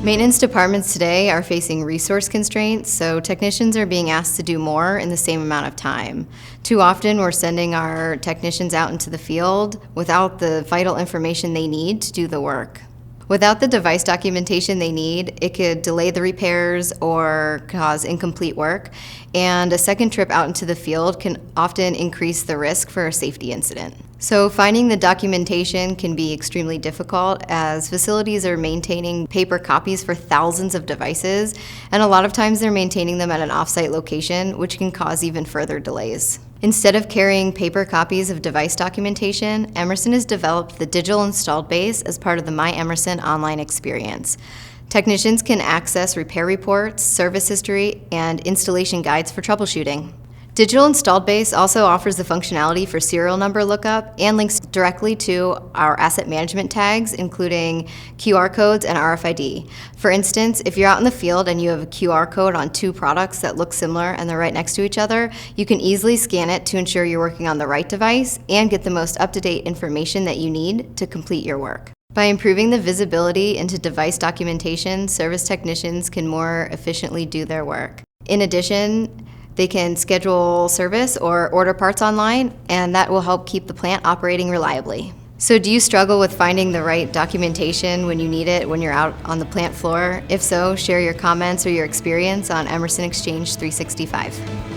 Maintenance departments today are facing resource constraints, so technicians are being asked to do more in the same amount of time. Too often, we're sending our technicians out into the field without the vital information they need to do the work. Without the device documentation they need, it could delay the repairs or cause incomplete work, and a second trip out into the field can often increase the risk for a safety incident. So finding the documentation can be extremely difficult as facilities are maintaining paper copies for thousands of devices, and a lot of times they're maintaining them at an off-site location, which can cause even further delays. Instead of carrying paper copies of device documentation, Emerson has developed the digital installed base as part of the My Emerson online experience. Technicians can access repair reports, service history, and installation guides for troubleshooting. Digital Installed Base also offers the functionality for serial number lookup and links directly to our asset management tags, including QR codes and RFID. For instance, if you're out in the field and you have a QR code on two products that look similar and they're right next to each other, you can easily scan it to ensure you're working on the right device and get the most up-to-date information that you need to complete your work. By improving the visibility into device documentation, service technicians can more efficiently do their work. In addition, they can schedule service or order parts online, and that will help keep the plant operating reliably. So do you struggle with finding the right documentation when you need it when you're out on the plant floor? If so, share your comments or your experience on Emerson Exchange 365.